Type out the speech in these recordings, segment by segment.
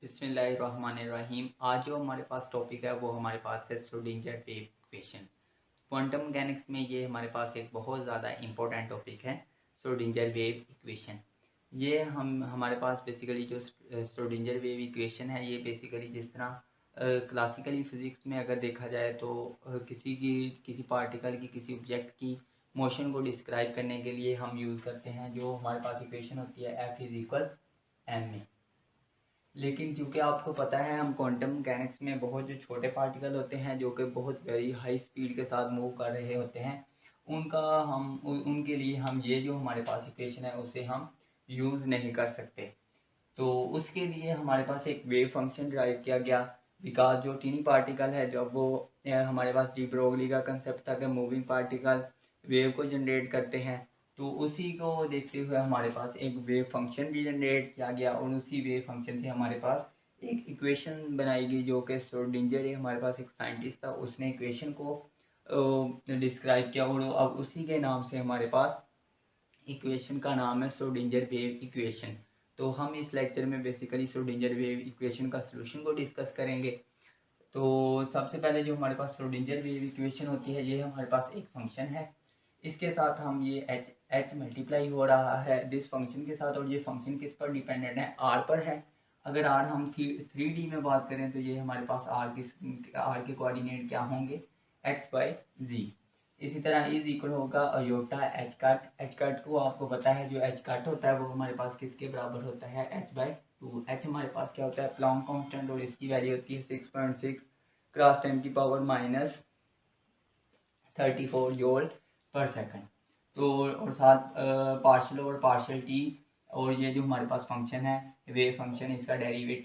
बिस्मिल्लाहिर्रहमानिर्रहीम। आज जो हमारे पास टॉपिक है वो हमारे पास है Schrodinger wave equation. Quantum mechanics में ये हमारे पास एक बहुत ज़्यादा इम्पोर्टेंट टॉपिक है, श्रोडिंगर वेव इक्वेशन। ये हमारे पास बेसिकली जो श्रोडिंगर वेव इक्वेशन है, ये बेसिकली जिस तरह क्लासिकली फिज़िक्स में अगर देखा जाए तो किसी पार्टिकल की, किसी ऑब्जेक्ट की मोशन को डिस्क्राइब करने के लिए हम यूज़ करते हैं जो हमारे पास इक्वेशन होती है F=ma। लेकिन क्योंकि आपको पता है हम क्वांटम मैकेनिक्स में बहुत जो छोटे पार्टिकल होते हैं जो कि बहुत वेरी हाई स्पीड के साथ मूव कर रहे होते हैं, उनके लिए हम ये जो हमारे पास इक्वेशन है उसे हम यूज़ नहीं कर सकते। तो उसके लिए हमारे पास एक वेव फंक्शन ड्राइव किया गया। बिकॉज जो टीनी पार्टिकल है, जब वो हमारे पास डी ब्रोगली का कंसेप्ट था कि मूविंग पार्टिकल वेव को जनरेट करते हैं, तो उसी को देखते हुए हमारे पास एक वेव फंक्शन भी जनरेट किया गया और उसी वेव फंक्शन से हमारे पास एक इक्वेशन बनाई गई जो कि श्रोडिंगर, हमारे पास एक साइंटिस्ट था, उसने इक्वेशन को डिस्क्राइब किया और अब उसी के नाम से हमारे पास इक्वेशन का नाम है श्रोडिंगर वेव इक्वेशन। तो हम इस लेक्चर में बेसिकली श्रोडिंगर वेव इक्वेशन का सॉल्यूशन को डिस्कस करेंगे। तो सबसे पहले जो हमारे पास श्रोडिंगर वेव इक्वेशन होती है, ये हमारे पास एक फंक्शन है, इसके साथ हम ये एच मल्टीप्लाई हो रहा है दिस फंक्शन के साथ, और ये फंक्शन किस पर डिपेंडेंट है, आर पर है। अगर आर हम 3D में बात करें तो ये हमारे पास आर के कोऑर्डिनेट क्या होंगे, x/z। इसी तरह इज इक्वल होगा अयोटा एच कट को आपको पता है, जो एच कट होता है वो हमारे पास किसके बराबर होता है, h/2। एच हमारे पास क्या होता है, प्लॉन्क कांस्टेंट, और इसकी वैल्यू होती है 6.6 क्रॉस 10⁻34 जूल पर सेकंड। तो और साथ पार्शियल और पार्शियल टी, और ये जो हमारे पास फंक्शन है वेव फंक्शन,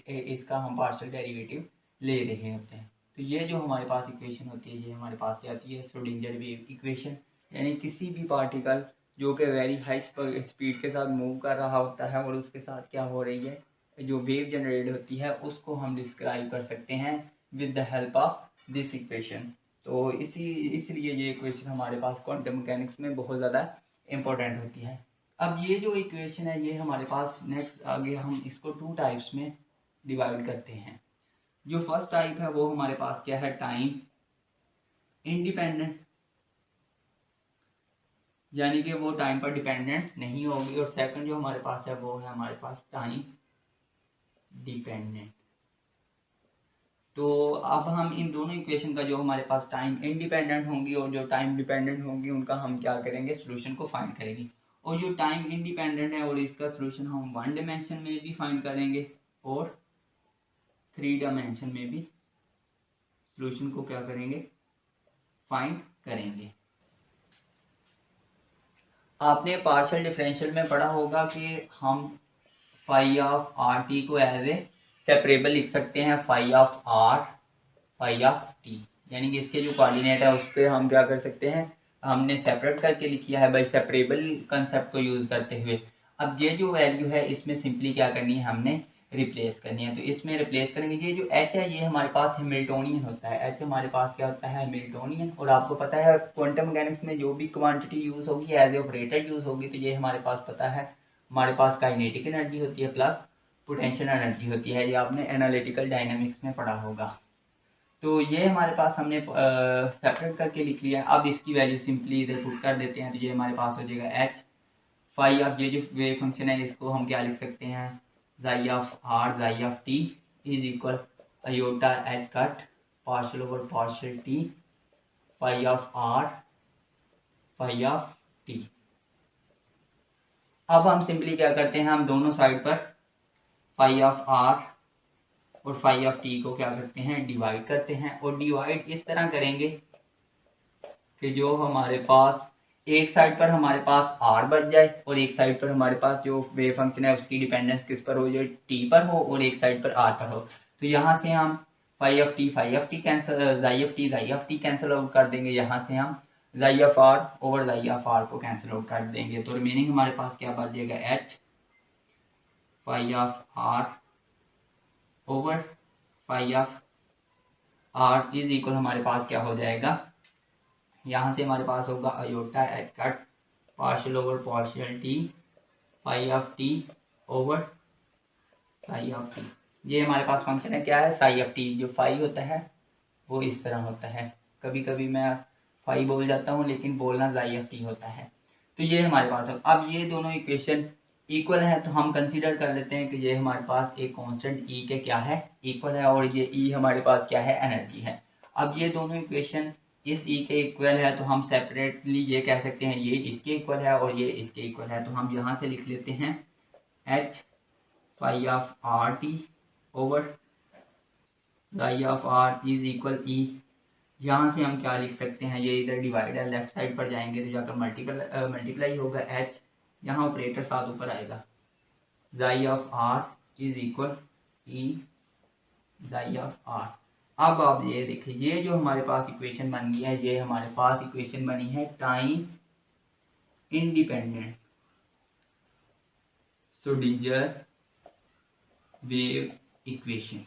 इसका हम पार्शियल डेरिवेटिव ले रहे होते हैं। तो ये जो हमारे पास इक्वेशन होती है ये हमारे पास आती है श्रोडिंगर वेव इक्वेशन। यानी किसी भी पार्टिकल जो कि वेरी हाई स्पीड के साथ मूव कर रहा होता है और उसके साथ क्या हो रही है, जो वेव जनरेट होती है, उसको हम डिस्क्राइब कर सकते हैं with the help of this equation. तो इसलिए ये इक्वेशन हमारे पास क्वांटम मैकेनिक्स में बहुत ज़्यादा इम्पोर्टेंट होती है। अब ये जो इक्वेशन है ये हमारे पास नेक्स्ट आगे हम इसको 2 टाइप्स में डिवाइड करते हैं। जो फर्स्ट टाइप है वो हमारे पास क्या है, टाइम इंडिपेंडेंट, यानी कि वो टाइम पर डिपेंडेंट नहीं होगी। और सेकंड जो हमारे पास है वो है हमारे पास टाइम डिपेंडेंट। तो अब हम इन दोनों इक्वेशन का, जो हमारे पास टाइम इंडिपेंडेंट होंगी और जो टाइम डिपेंडेंट होंगी, उनका हम क्या करेंगे, सोल्यूशन को फाइंड करेंगे। और जो टाइम इंडिपेंडेंट है और इसका सोल्यूशन हम 1 डायमेंशन में भी फाइंड करेंगे और 3 डायमेंशन में भी सोल्यूशन को क्या करेंगे, फाइंड करेंगे। आपने पार्शियल डिफरेंशियल में पढ़ा होगा कि हम फाई ऑफ आर टी को एज ए सेपरेबल लिख सकते हैं, phi of R phi of T, यानी कि इसके जो कोऑर्डिनेट है उस पर हम क्या कर सकते हैं, हमने सेपरेट करके लिखा है बाई सेपरेबल कंसेप्ट को यूज़ करते हुए। अब ये जो वैल्यू है इसमें सिंपली क्या करनी है, हमने रिप्लेस करनी है। तो इसमें रिप्लेस करेंगे, ये जो एच है ये हमारे पास हैमिल्टोनियन होता है, एच हमारे पास क्या होता है, हैमिल्टोनियन। और आपको पता है क्वांटम मैकेनिक्स में जो भी क्वांटिटी यूज़ होगी एज ए ऑपरेटर यूज़ होगी, तो ये हमारे पास पता है हमारे पास काइनेटिक एनर्जी होती है प्लस पोटेंशियल एनर्जी होती है, ये आपने एनालिटिकल डायनामिक्स में पढ़ा होगा। तो ये हमारे पास हमने सेपरेट करके लिख लिया। अब इसकी वैल्यू सिंपली इधर पुट कर देते हैं, तो ये हमारे पास हो जाएगा एच फाई ऑफ, ये जो वेव फंक्शन है इसको हम क्या लिख सकते हैं, psi of R psi of T is equal iota H cut partial over partial T phi of R phi of T. अब हम सिंपली क्या करते हैं, हम दोनों साइड पर फाई ऑफ आर और फाई ऑफ टी को क्या करते हैं, डिवाइड करते हैं। और डिवाइड इस तरह करेंगे कि जो हमारे पास एक साइड पर हमारे पास आर बच जाए और एक साइड पर हमारे पास जो वेव फंक्शन है उसकी डिपेंडेंस किस पर हो जाए, टी पर हो, और एक साइड पर आर पर हो। तो यहाँ से हम phi of T cancel, psi of T cancel out कर देंगे। यहाँ से हम psi of R over psi of R को कैंसिल आउट कर देंगे। तो रिमेनिंग हमारे पास क्या बच जाएगा, H phi of R over phi of R is equal हमारे पास क्या हो जाएगा, यहाँ से हमारे पास होगा iota H cut partial over partial T phi of T over phi of T. ये हमारे पास फंक्शन है क्या है, साई ऑफ टी। जो फाई होता है वो इस तरह होता है, कभी कभी मैं फाई बोल जाता हूँ लेकिन बोलना साई ऑफ टी होता है। तो ये हमारे पास है। अब ये दोनों इक्वेशन इक्वल है तो हम कंसीडर कर लेते हैं कि ये हमारे पास एक कांस्टेंट ई के क्या है, इक्वल है, और ये ई हमारे पास क्या है, एनर्जी है। अब ये दोनों इक्वेशन इस ई के इक्वल है तो हम सेपरेटली ये कह सकते हैं ये इसके इक्वल है और ये इसके इक्वल है। तो हम यहाँ से लिख लेते हैं H phi of R T over psi of R is equal E. यहाँ से हम क्या लिख सकते हैं, ये इधर डिवाइड है, लेफ्ट साइड पर जाएंगे तो जाकर मल्टीप्लाई होगा एच, यहाँ ऑपरेटर साथ ऊपर आएगा, psi of R is equal E psi of R. अब आप ये देखिए, ये जो हमारे पास इक्वेशन बन गई है, ये हमारे पास इक्वेशन बनी है time independent Schrodinger wave equation.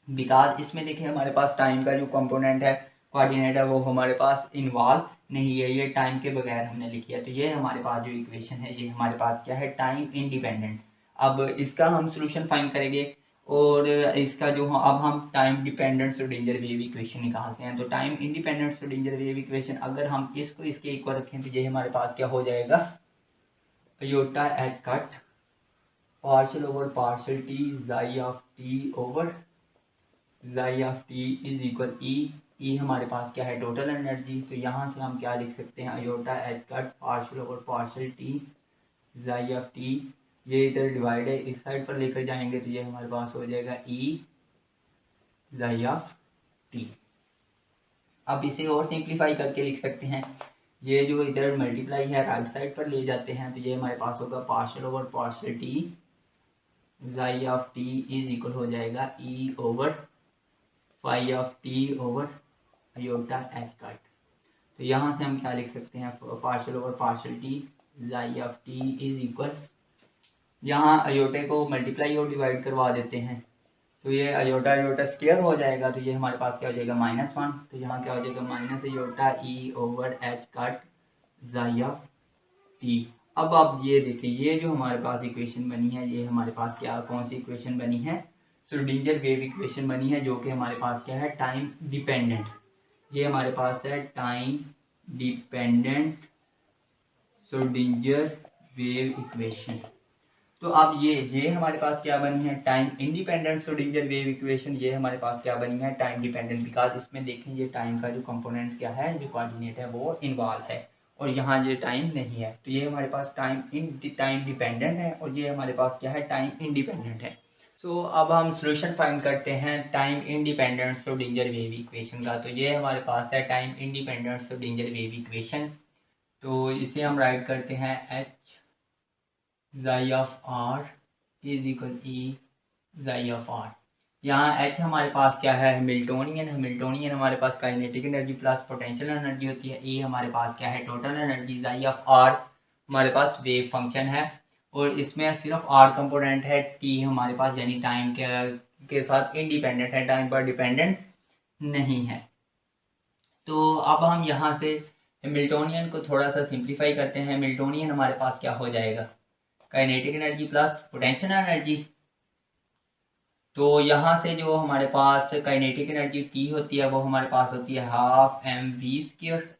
Because इसमें देखिए हमारे पास टाइम का जो कंपोनेंट है, कोऑर्डिनेट है, वो हमारे पास इन्वॉल्व नहीं है, ये टाइम के बगैर हमने लिखी है। तो ये हमारे पास जो इक्वेशन है ये हमारे पास क्या है, टाइम इंडिपेंडेंट। अब इसका हम सोल्यूशन फाइंड करेंगे और इसका जो अब हम time dependent Schrodinger wave equation निकालते हैं। तो time independent Schrodinger wave equation अगर हम इसको इसके इक्वल रखें तो ये हमारे पास क्या हो जाएगा, iota H cut partial over partial T psi of T over psi of T is equal E. E हमारे पास क्या है, टोटल एनर्जी। तो यहाँ से हम क्या लिख सकते हैं, iota H cut partial over partial T psi of T, ये इधर डिवाइड है, इस साइड पर लेकर जाएंगे तो ये हमारे पास हो जाएगा ई साई ऑफ टी। अब इसे और सिंप्लीफाई करके लिख सकते हैं, ये जो इधर मल्टीप्लाई है राइट साइड पर ले जाते हैं तो ये हमारे पास होगा partial over partial T psi of T is equal हो जाएगा E over phi of T over iota H cut. तो यहाँ से हम क्या लिख सकते हैं, partial over partial T psi of T is equal, यहाँ आयोटे को मल्टीप्लाई और डिवाइड करवा देते हैं तो ये आयोटा आयोटा स्क्वायर हो जाएगा, तो ये हमारे पास क्या हो जाएगा -1। तो यहाँ क्या हो जाएगा minus iota E over H cut Sai of T. अब आप ये देखिए, ये जो हमारे पास इक्वेशन बनी है ये हमारे पास क्या, कौन सी इक्वेशन बनी है, श्रोडिंगर वेव इक्वेशन बनी है, जो कि हमारे पास क्या है, टाइम डिपेंडेंट। ये हमारे पास है time dependent Schrodinger wave equation. तो अब ये हमारे पास क्या बनी है, time independent Schrodinger wave equation. ये हमारे पास क्या बनी है, टाइम डिपेंडेंट। बिकॉज इसमें देखें ये टाइम का जो कंपोनेंट क्या है, जो कोऑर्डिनेट है वो इन्वॉल्व है और यहाँ ये टाइम नहीं है। तो ये हमारे पास टाइम डिपेंडेंट है और ये हमारे पास क्या है, टाइम इंडिपेंडेंट है। सो अब हम सोल्यूशन फाइंड करते हैं time independent Schrodinger wave equation का। तो ये हमारे पास है time independent Schrodinger wave equation. तो इसे हम राइट करते हैं H psi of R is equal E psi of R. यहाँ एच हमारे पास क्या है, हैमिल्टोनियन। हैमिल्टोनियन हमारे पास kinetic energy plus potential energy होती है। ई हमारे पास क्या है, total energy. Psi of R हमारे पास वेव फंक्शन है और इसमें सिर्फ आर कंपोनेंट है। टी हमारे पास यानी टाइम के साथ इंडिपेंडेंट है, टाइम पर डिपेंडेंट नहीं है। तो अब हम यहाँ से हैमिल्टोनियन को थोड़ा सा सिंप्लीफाई करते हैं। हैमिल्टोनियन हमारे पास क्या हो जाएगा, kinetic energy plus potential energy. तो यहाँ से जो हमारे पास काइनेटिक एनर्जी टी होती है वो हमारे पास होती है हाफ एम वी स्क्वायर।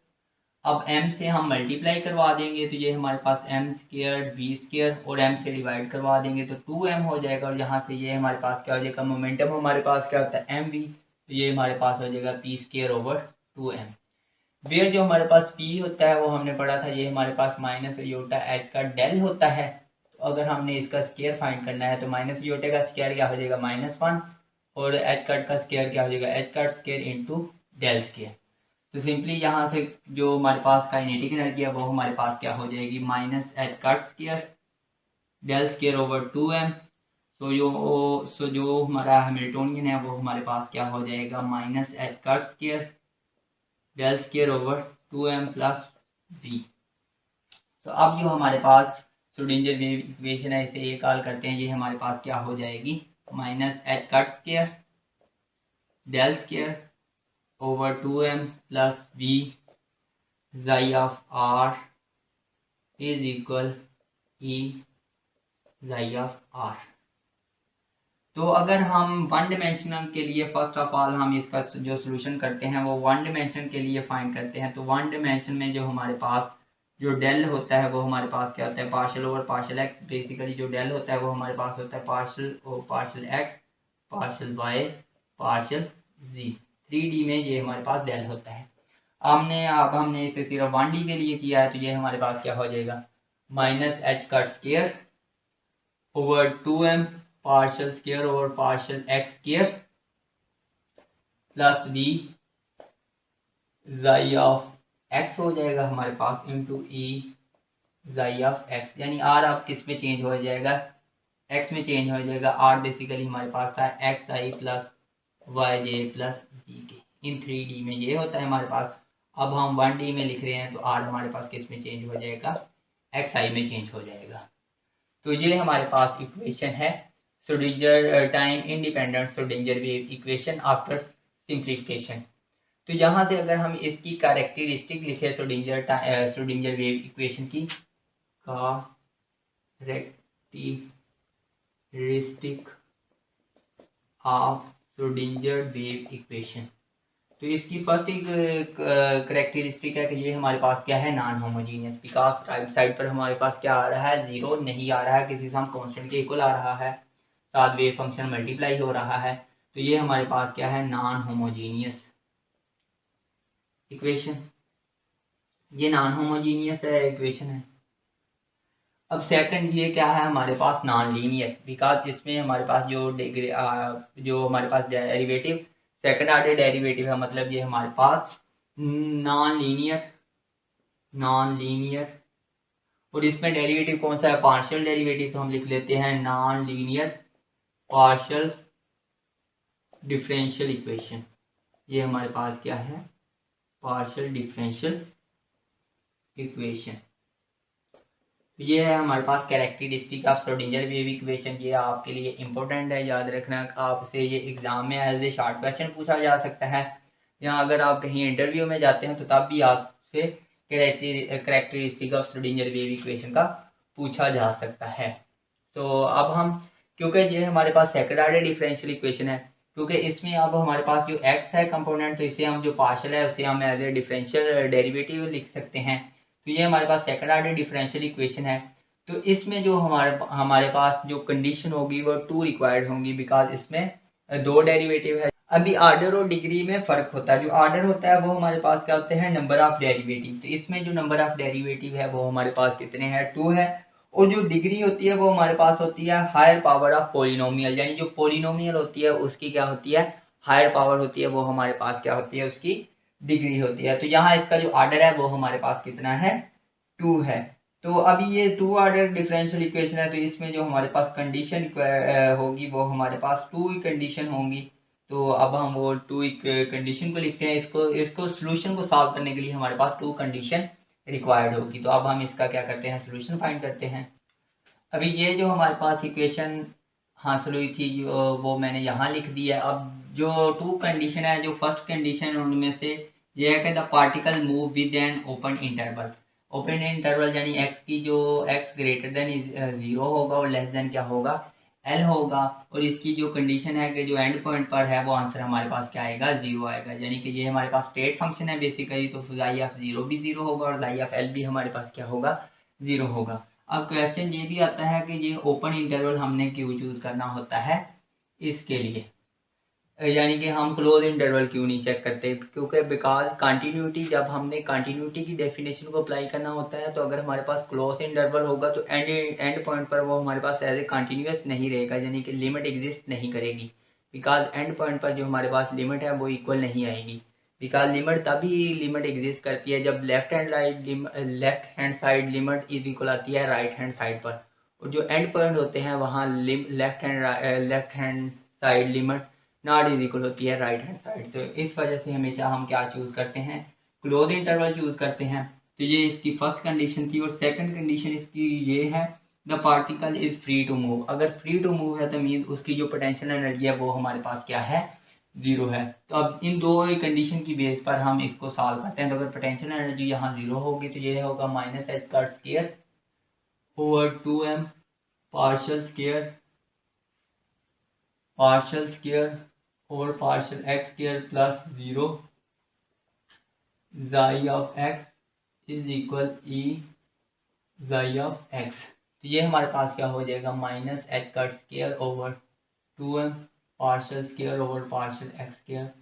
अब m से हम मल्टीप्लाई करवा देंगे तो ये हमारे पास m स्क्वायर वी स्क्वायर और m से डिवाइड करवा देंगे तो 2m हो जाएगा। और यहाँ से ये हमारे पास क्या हो जाएगा, मोमेंटम हमारे पास क्या होता है mv, तो ये हमारे पास हो जाएगा p square over 2m। Where जो हमारे पास p होता है वो हमने पढ़ा था, ये हमारे पास माइनस आयोटा h का डेल होता है। तो अगर हमने इसका स्क्वायर फाइंड करना है तो माइनस आयोटा का स्क्वायर क्या हो जाएगा -1 और h कट का स्क्वायर क्या हो जाएगा, h cut square into del square. तो सिंपली यहाँ से जो हमारे पास काइनेटिक एनर्जी है वो हमारे पास क्या हो जाएगी, minus H cut square del square over 2m। So जो हमारा हैमिल्टोनियन है वो हमारे पास क्या हो जाएगा, minus H cut square del square over 2m plus v। तो अब जो हमारे पास श्रोडिंगर वेव इक्वेशन है इसे ये कॉल करते हैं, ये हमारे पास क्या हो जाएगी, minus H cut square del square over 2m plus v xi of r is equal e xi of r। तो अगर हम वन डिमेंशनल के लिए फर्स्ट ऑफ ऑल हम इसका जो सोल्यूशन करते हैं वो वन डिमेंशन के लिए फाइंड करते हैं। तो वन डिमेंशन में जो हमारे पास जो डेल होता है वो हमारे पास क्या होता है, partial over partial X. Basically जो डेल होता है वो हमारे पास होता है partial over partial X, partial Y, partial Z. 3D में ये हमारे पास डेल होता है। अब हमने इसे सिर्फ 1D के लिए किया है, तो ये हमारे पास क्या हो जाएगा, माइनस एच का square over 2m partial square over partial X square plus D जाई ऑफ एक्स हो जाएगा हमारे पास इंटू ई जाई ऑफ एक्स। यानी आर अब किस में चेंज हो जाएगा, एक्स में चेंज हो जाएगा। आर बेसिकली हमारे पास था एक्स आई प्लस वाई जे प्लस जी के। इन 3D में ये होता है हमारे पास। अब हम 1D में लिख रहे हैं तो आर हमारे पास किस में चेंज हो जाएगा, एक्स आई में चेंज हो जाएगा। तो ये हमारे पास इक्वेशन है Schrodinger time independent Schrodinger wave equation after simplification. तो यहाँ से अगर हम इसकी कैरेक्टरिस्टिक लिखे श्रोडिंगर वेव इक्वेशन की characteristic of Schrodinger wave equation, तो इसकी फर्स्ट एक करेक्टरिस्टिक है कि ये हमारे पास क्या है, non homogeneous. Because right side पर हमारे पास क्या आ रहा है, जीरो नहीं आ रहा है, किसी सम कांस्टेंट के इक्वल आ रहा है, साथ वेव फंक्शन मल्टीप्लाई हो रहा है। तो ये हमारे पास क्या है, नॉन होमोजीनियस इक्वेशन। ये नॉन होमोजीनियस है इक्वेशन है। अब सेकंड ये क्या है हमारे पास, नॉन लीनियर। बिकॉज इसमें हमारे पास जो हमारे पास डेरिवेटिव सेकंड ऑर्डर डेरिवेटिव है, मतलब ये हमारे पास नॉन लीनियर। और इसमें डेरिवेटिव कौन सा है, पार्शियल डेरिवेटिव। तो हम लिख लेते हैं non linear partial differential equation. ये हमारे पास क्या है, पार्शियल डिफरेंशियल इक्वेशन। ये है हमारे पास characteristic of Schrodinger wave equation. ये आपके लिए इंपॉर्टेंट है, याद रखना। आपसे ये एग्जाम में एज ए शॉर्ट क्वेश्चन पूछा जा सकता है, या अगर आप कहीं इंटरव्यू में जाते हैं तो तब भी आपसे characteristic of Schrodinger wave equation का पूछा जा सकता है। तो अब हम, क्योंकि ये हमारे पास सेकंड ऑर्डर डिफरेंशियल इक्वेशन है, क्योंकि इसमें अब हमारे पास जो एक्स है कंपोनेंट, तो इसे हम जो पार्शियल है उसे हम एज ए डिफरेंशियल डेरिवेटिव लिख सकते हैं। तो ये हमारे पास सेकंड ऑर्डर डिफरेंशियल इक्वेशन है। तो इसमें जो हमारे पास जो कंडीशन होगी वो 2 रिक्वायर्ड होंगी, बिकॉज इसमें 2 डेरिवेटिव है। अभी ऑर्डर और डिग्री में फ़र्क होता है। जो ऑर्डर होता है वो हमारे पास क्या होते हैं, नंबर ऑफ डेरिवेटिव। तो इसमें जो नंबर ऑफ डेरिवेटिव है वो हमारे पास कितने हैं, 2 है। और जो डिग्री होती है वो हमारे पास होती है हायर पावर ऑफ पोलिनोमियल, यानी जो पोलिनोमियल होती है उसकी क्या होती है, हायर पावर होती है, वो हमारे पास क्या होती है, उसकी डिग्री होती है। तो यहाँ इसका जो ऑर्डर है वो हमारे पास कितना है, 2 है। तो अभी ये 2 ऑर्डर डिफरेंशियल इक्वेशन है, तो इसमें जो हमारे पास कंडीशन होगी वो हमारे पास 2 कंडीशन होंगी। तो अब हम वो 2 कंडीशन को लिखते हैं। इसको सोल्यूशन को सॉल्व करने के लिए हमारे पास 2 कंडीशन रिक्वायर्ड होगी। तो अब हम इसका क्या करते हैं, सोल्यूशन फाइंड करते हैं। अभी ये जो हमारे पास इक्वेशन हासिल हुई थी वो मैंने यहाँ लिख दी है। अब जो 2 कंडीशन है, जो फर्स्ट कंडीशन उनमें से ये है कि the particle move with an open interval. Open interval यानी एक्स की जो एक्स ग्रेटर देन 0 होगा और लेस देन क्या होगा, एल होगा। और इसकी जो कंडीशन है कि जो एंड पॉइंट पर है वो आंसर हमारे पास क्या आएगा, 0 आएगा। यानी कि ये हमारे पास स्टेट फंक्शन है बेसिकली, तो जाई ऑफ 0 भी 0 होगा और जाई ऑफ एल भी हमारे पास क्या होगा, 0 होगा। अब क्वेश्चन ये भी आता है कि ये ओपन इंटरवल हमने क्यों चूज करना होता है, इसके लिए यानी कि हम क्लोज इंटरवल क्यों नहीं चेक करते, क्योंकि बिकॉज कंटिन्यूटी, जब हमने कंटिन्यूटी की डेफिनेशन को अप्लाई करना होता है तो अगर हमारे पास क्लोज इंटरवल होगा तो एंड पॉइंट पर वो हमारे पास एज ए कंटिन्यूस नहीं रहेगा, यानी कि लिमिट एग्जिस्ट नहीं करेगी। बिकॉज एंड पॉइंट पर जो हमारे पास लिमिट है वो इक्वल नहीं आएगी। बिकॉज लिमिट तभी लिमिट एग्जिस्ट करती है जब left hand side limit is equal आती है राइट हैंड साइड पर, और जो एंड पॉइंट होते हैं वहाँ left hand side limit not is equal होती है राइट हैंड साइड। तो इस वजह से हमेशा हम क्या चूज करते हैं, क्लोज इंटरवल चूज करते हैं। तो ये इसकी फर्स्ट कंडीशन थी। और सेकंड कंडीशन इसकी ये है, the particle is free to move. अगर फ्री टू मूव है तो मीन उसकी जो पोटेंशियल एनर्जी है वो हमारे पास क्या है, 0 है। तो अब इन दो कंडीशन की बेस पर हम इसको सॉल्व करते हैं। तो अगर पोटेंशियल एनर्जी यहाँ 0 होगी तो ये होगा माइनस एच का square over 2m partial square partial square over partial X square plus 0 जाई ऑफ एक्स इज इक्वल ई जाई ऑफ एक्स। तो ये हमारे पास क्या हो जाएगा माइनस एच का square over 2m partial square over partial X square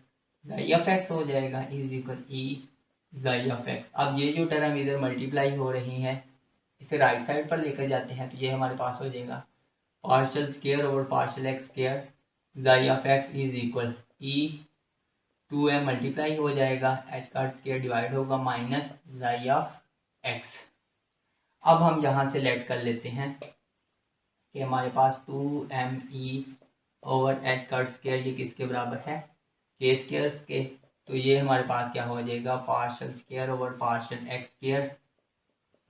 psi of x हो जाएगा इज इक्वल ई जाई ऑफ एक्स। अब ये जो टर्म इधर मल्टीप्लाई हो रही है इसे राइट साइड पर लेकर जाते हैं तो ये हमारे पास हो जाएगा partial square over partial X square psi of X is equal E 2m multiply हो जाएगा एच का स्क्वायर डिवाइड होगा माइनस जाई ऑफ एक्स। अब हम यहाँ से लेट कर लेते हैं कि हमारे पास 2me ओवर एच का स्क्वायर ये किसके बराबर है के स्क्वायर के। तो ये हमारे पास क्या हो जाएगा partial square over partial X square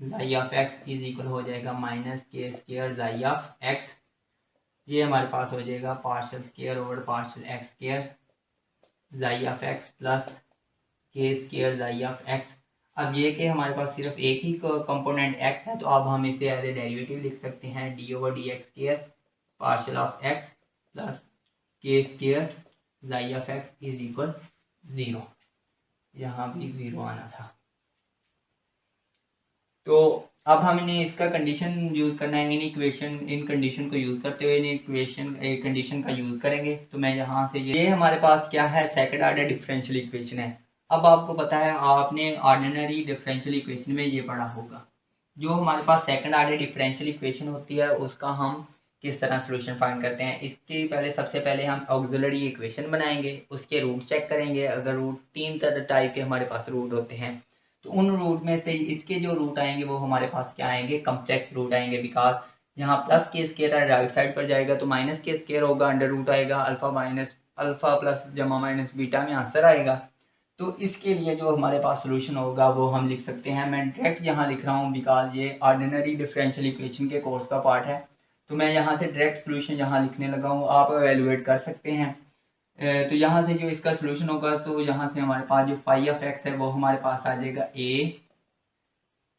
psi of X is equal हो जाएगा माइनस के स्क्वायर जाई ऑफ एक्स। ये हमारे पास हो जाएगा partial square over partial X square psi of x plus के स्क्वायर जाई ऑफ एक्स। अब ये कि हमारे पास सिर्फ एक ही कंपोनेंट x है तो अब हम इसे एज ए डेरिवेटिव लिख सकते हैं D over D x square partial of x plus के square psi of X is equal 0। यहाँ भी 0 आना था। तो अब हमने इसका कंडीशन यूज़ करना है इन कंडीशन को यूज़ करते हुए इन कंडीशन का यूज़ करेंगे। तो मैं यहाँ से ये हमारे पास क्या है सेकंड ऑर्डर डिफरेंशियल इक्वेशन है। अब आपको पता है आपने ऑर्डिनरी डिफरेंशियल इक्वेशन में ये पढ़ा होगा जो हमारे पास सेकंड ऑर्डर डिफरेंशियल इक्वेशन होती है उसका हम किस तरह सोल्यूशन फाइंड करते हैं। इसके पहले सबसे पहले हम ऑक्सिलरी इक्वेशन बनाएंगे उसके रूट चेक करेंगे। अगर रूट 3 टाइप के हमारे पास रूट होते हैं तो उन रूट में से इसके जो रूट आएंगे वो हमारे पास क्या आएंगे कम्प्लेक्स रूट आएंगे। बिकॉज यहाँ प्लस के स्क्वायर राइट साइड पर जाएगा तो माइनस के स्क्वायर होगा अंडर रूट आएगा अल्फा प्लस जमा माइनस बीटा में आंसर आएगा। तो इसके लिए जो हमारे पास सोल्यूशन होगा वो हम लिख सकते हैं। मैं डायरेक्ट यहाँ लिख रहा हूँ बिकॉज ये ऑर्डिनरी डिफरेंशियल इक्वेशन के कोर्स का पार्ट है तो मैं यहाँ से डायरेक्ट सोल्यूशन यहाँ लिखने लगा हूँ। आप एवेलुएट कर सकते हैं। तो यहाँ से जो इसका सोल्यूशन होगा तो यहाँ से हमारे पास जो फाई ऑफ एक्स है वो हमारे पास आ जाएगा ए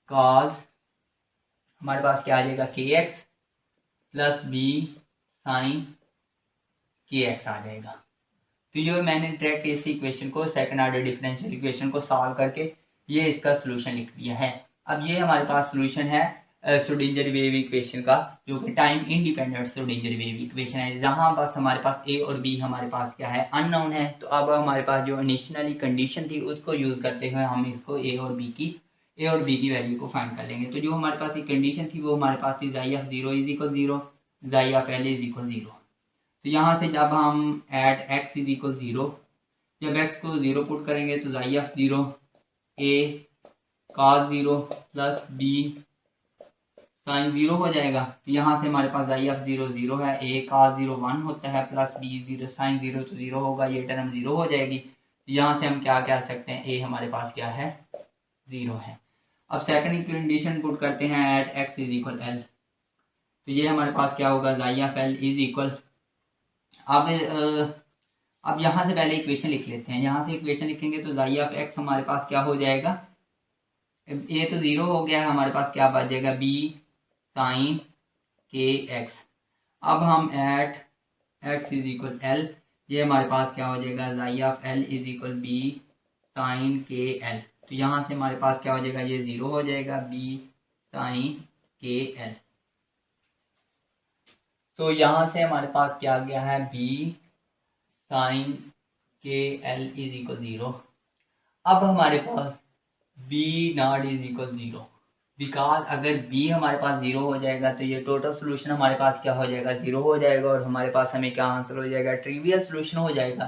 कॉज हमारे पास क्या आ जाएगा के एक्स प्लस बी साइन के एक्स आ जाएगा। तो ये मैंने डायरेक्ट इस इक्वेशन को सेकंड ऑर्डर डिफरेंशियल इक्वेशन को सॉल्व करके ये इसका सोल्यूशन लिख दिया है। अब ये हमारे पास सोल्यूशन है श्रोडिंगर वेव इक्वेशन का जो कि time independent Schrodinger wave equation है जहाँ बस हमारे पास ए और बी हमारे पास क्या है अननोन है। तो अब हमारे पास जो इनिशियली कंडीशन थी उसको यूज़ करते हुए हम इसको ए और बी की वैल्यू को फाइंड कर लेंगे। तो जो हमारे पास एक कंडीशन थी वो हमारे पास थी जाई ऑफ 0 इज इक्वल 0 जाई ऑफ एल इज इक्वल 0। तो यहाँ से जब हम एट एक्स इज इक्वल 0 जब एक्स को 0 पुट करेंगे तो psi of 0 A cos 0 plus B sine 0 हो जाएगा। तो यहाँ से हमारे पास जाई ऑफ 0 0 है ए कॉस 0 1 होता है प्लस बी 0 साइन 0 तो 0 होगा ये टर्म 0 हो जाएगी। तो यहाँ से हम क्या कह सकते हैं ए हमारे पास क्या है 0 है। अब सेकंड कंडीशन पुट करते हैं at X is equal L. तो ये हमारे पास क्या होगा जाई ऑफ एल इज इक्वल अब यहाँ से पहले इक्वेशन लिख लेते हैं। यहाँ से इक्वेशन लिखेंगे तो जाई ऑफ एक्स हमारे पास क्या हो जाएगा ए तो 0 हो गया है हमारे पास क्या बच जाएगा बी साइन के एक्स। अब हम at X is equal L ये हमारे पास क्या हो जाएगा psi of L is equal B sine K L. तो यहाँ से हमारे पास क्या हो जाएगा ये 0 हो जाएगा बी साइन के एल। तो यहाँ से हमारे पास क्या गया है B sine K L is equal 0। अब हमारे पास B not is equal 0 because अगर बी हमारे पास 0 हो जाएगा तो ये टोटल सोल्यूशन हमारे पास क्या हो जाएगा 0 हो जाएगा और हमारे पास हमें क्या आंसर हो जाएगा ट्रिवियल सोल्यूशन हो जाएगा।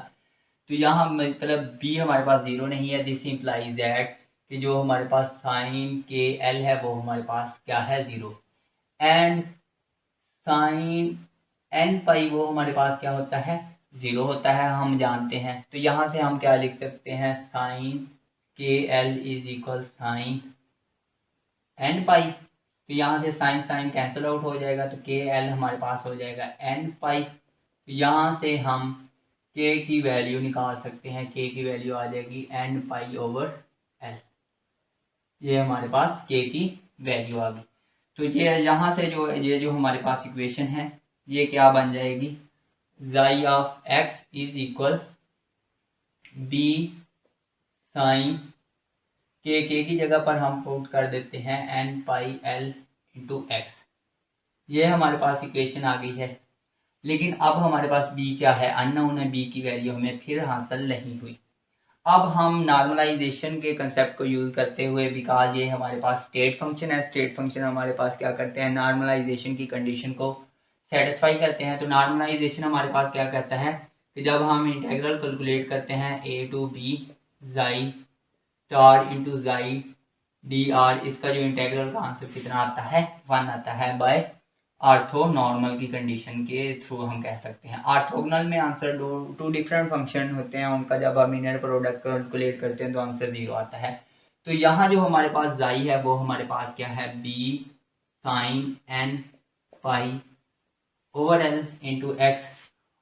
तो यहाँ मतलब बी हमारे पास 0 नहीं है। दिस इम्प्लाइज दैट कि जो हमारे पास साइन के एल है वो हमारे पास क्या है 0 एंड साइन एन पाई वो हमारे पास क्या होता है 0 होता है हम जानते हैं। तो यहाँ से हम क्या लिख सकते हैं sine K L is equal sine N pi. तो यहाँ से साइन साइन कैंसिल आउट हो जाएगा तो के एल हमारे पास हो जाएगा एन पाई। तो यहाँ से हम के की वैल्यू निकाल सकते हैं। के की वैल्यू आ जाएगी एन पाई ओवर एल। ये हमारे पास के की वैल्यू आ गई। तो ये यहाँ से जो हमारे पास इक्वेशन है ये क्या बन जाएगी psi of X is equal B sine K की जगह पर हम पुट कर देते हैं N pi L into X. ये हमारे पास इक्वेशन आ गई है, लेकिन अब हमारे पास बी क्या है, अननोन है, बी की वैल्यू हमें फिर हासिल नहीं हुई। अब हम नॉर्मलाइजेशन के कंसेप्ट को यूज़ करते हुए, बिकॉज ये हमारे पास स्टेट फंक्शन है, स्टेट फंक्शन हमारे पास क्या करते हैं, नॉर्मलाइजेशन की कंडीशन को सेटिस्फाई करते हैं। तो नॉर्मलाइजेशन हमारे पास क्या करता है कि जब हम इंटीग्रल कैलकुलेट करते हैं ए टू बी जाई स्टार इंटू जाई डी आर, इसका जो इंटीग्रल का आंसर कितना आता है, 1 आता है बाय ऑर्थोनॉर्मल की कंडीशन के थ्रू हम कह सकते हैं। ऑर्थोगोनल में आंसर टू डिफरेंट फंक्शन होते हैं, उनका जब हम इनर प्रोडक्ट कैलकुलेट करते हैं तो आंसर 0 आता है। तो यहाँ जो हमारे पास जाई है वो हमारे पास क्या है, B sine N pi over L into X,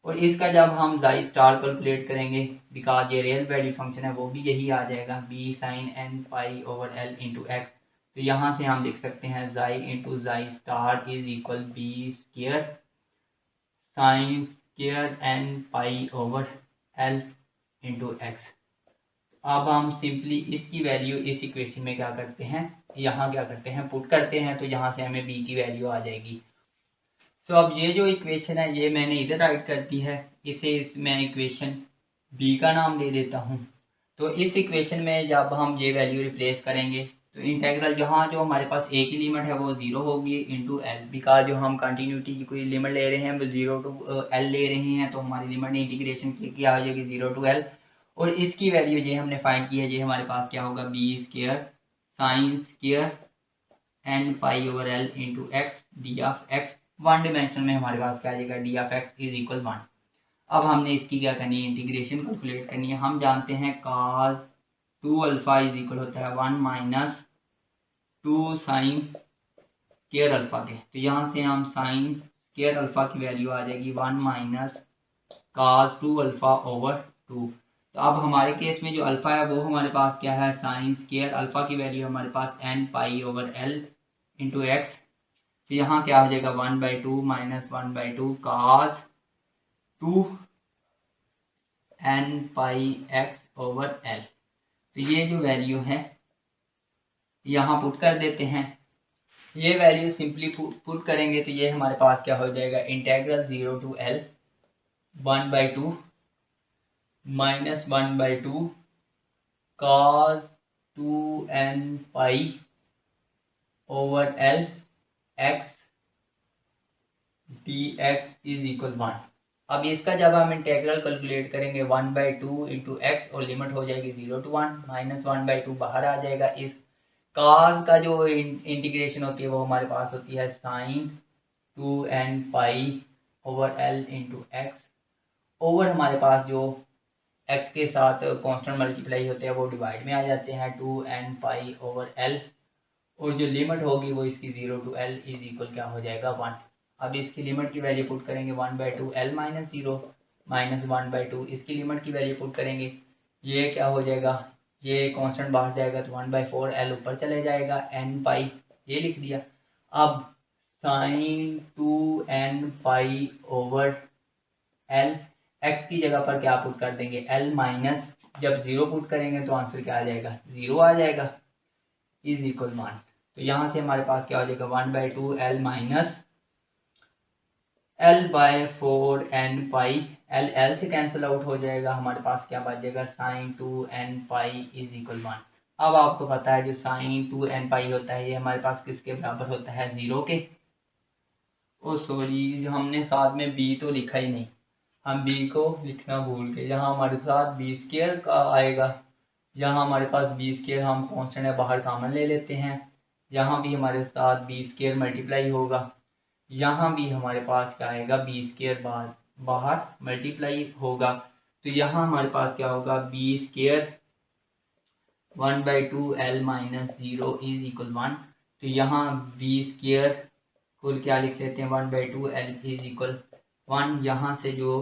और इसका जब हम जाई स्टार कैलकुलेट करेंगे, बिकॉज ये रियल वैल्यू फंक्शन है, वो भी यही आ जाएगा, B sine N pi over L into X. तो यहाँ से हम लिख सकते हैं psi into psi star is equal B square sine square N pi over L into X. अब हम सिंपली इसकी वैल्यू इस इक्वेशन में क्या करते हैं, यहाँ क्या करते हैं, पुट करते हैं, तो यहाँ से हमें बी की वैल्यू आ जाएगी। तो अब ये जो इक्वेशन है ये मैंने इधर राइट कर दी है, इसे मैं इक्वेशन बी का नाम दे देता हूँ। तो इस इक्वेशन में जब हम ये वैल्यू रिप्लेस करेंगे तो इंटेग्रल जहाँ जो हमारे पास ए की लिमिट है वो 0 होगी इंटू एल, बिकॉज जो हम कंटिन्यूटी की कोई लिमिट ले रहे हैं वो 0 टू एल ले रहे हैं, तो हमारी लिमिट इंटीग्रेशन की आ जाएगी 0 टू एल। और इसकी वैल्यू ये हमने फाइंड की है, ये हमारे पास क्या होगा, B square sine square N pi over L into X D of X. 1 dimension में हमारे पास क्या आ जाएगा, D of X is equal 1। अब हमने इसकी क्या करनी है, इंटीग्रेशन कैलकुलेट करनी है। हम जानते हैं cos 2 अल्फा इज इक्वल होता है 1 माइनस 2 साइन स्क्वायर अल्फा के। तो यहाँ से हम साइन स्क्वायर अल्फा की वैल्यू आ जाएगी 1 माइनस cos 2 अल्फा ओवर 2। तो अब हमारे केस में जो अल्फा है वो हमारे पास क्या है, साइन स्क्वायर अल्फा की वैल्यू हमारे पास N pi over L into X. तो यहाँ क्या हो जाएगा, 1/2 minus 1/2 cos 2 N pi X over L. तो ये जो वैल्यू है यहाँ पुट कर देते हैं। ये वैल्यू सिंपली पुट करेंगे तो ये हमारे पास क्या हो जाएगा, integral 0 to L 1/2 minus 1/2 cos 2 N pi over L X D X is equal 1। अब इसका जब हम इंटेग्रल कैलकुलेट करेंगे 1/2 इंटू एक्स, और लिमिट हो जाएगी 0 टू 1, माइनस 1/2 बाहर आ जाएगा। इस cos का जो इंटीग्रेशन होती है वो हमारे पास होती है sine 2 N pi over L into X, over हमारे पास जो x के साथ कांस्टेंट मल्टीप्लाई होते हैं वो डिवाइड में आ जाते हैं 2 एन पाई ओवर एल, और जो लिमिट होगी वो इसकी 0 टू एल इज इक्वल क्या हो जाएगा, 1। अब इसकी लिमिट की वैल्यू पुट करेंगे 1/2 एल माइनस 0 माइनस 1/2, इसकी लिमिट की वैल्यू पुट करेंगे, ये क्या हो जाएगा, ये कांस्टेंट बाहर जाएगा तो 1/4 एल ऊपर चले जाएगा, एन पाई ये लिख दिया। अब sine 2 N pi over L, X की जगह पर क्या पुट कर देंगे, एल माइनस, जब 0 पुट करेंगे तो आंसर क्या आ जाएगा, 0 आ जाएगा, इज इक्वल 1। तो यहाँ से हमारे पास क्या हो जाएगा, 1/2 L minus L/4 N pi, L L से कैंसिल आउट हो जाएगा, हमारे पास क्या बच जाएगा, sine 2 N pi is equal 1। अब आपको पता है जो साइन 2 एन पाई होता है ये हमारे पास किसके बराबर होता है, 0 के। ओ सॉरी, हमने साथ में बी तो लिखा ही नहीं, हम बी को लिखना भूल गए। यहाँ हमारे साथ बी स्क्वायर का आएगा, यहाँ हमारे पास बी स्क्वायर हम कांस्टेंट है बाहर कॉमन ले लेते हैं, यहाँ भी हमारे साथ बी स्क्वायर मल्टीप्लाई होगा, यहाँ भी हमारे पास क्या आएगा, बी स्क्वायर बाहर मल्टीप्लाई होगा। तो यहाँ हमारे पास क्या होगा, B square 1/2 L minus 0 is equal 1। तो यहाँ बी स्क्वायर कुल क्या लिख लेते हैं, 1/2 एल इज इक्वल 1। यहाँ से जो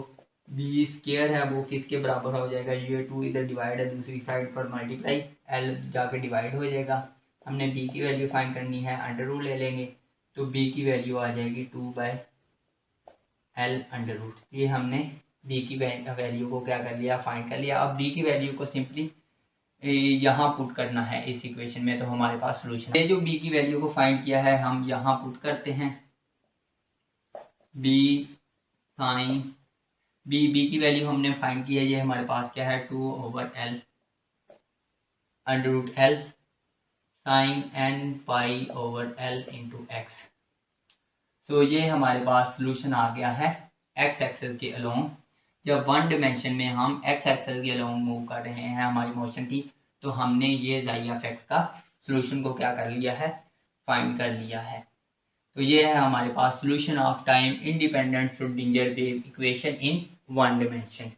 बी स्क्वायर है वो किसके बराबर हो जाएगा, ये 2 इधर डिवाइड है, दूसरी साइड पर मल्टीप्लाई, एल जाके डिवाइड हो जाएगा। हमने बी की वैल्यू फाइंड करनी है, अंडर रूट ले लेंगे, तो b की वैल्यू आ जाएगी 2/2 एल अंडर रूट, ये हमने बी की वैल्यू को क्या कर लिया, फाइंड कर लिया। अब बी की वैल्यू को सिंपली यहाँ पुट करना है इस इक्वेशन में, तो हमारे पास सोल्यूशन। ये जो बी की वैल्यू को फाइंड किया है हम यहाँ पुट करते हैं, बी साइन बी की वैल्यू हमने फाइंड की है, ये हमारे पास क्या है 2/L under root L sine n π/L into X. So ये हमारे पास सोल्यूशन आ गया है एक्स एक्सेस के अलोंग। जब वन डिमेंशन में हम एक्स एक्सेस के अलोंग मूव कर रहे हैं हमारी मोशन की, तो हमने ये xi का सोल्यूशन को क्या कर लिया है, फाइंड कर लिया है। तो ये है हमारे पास solution of time independent Schrodinger wave equation in one dimension.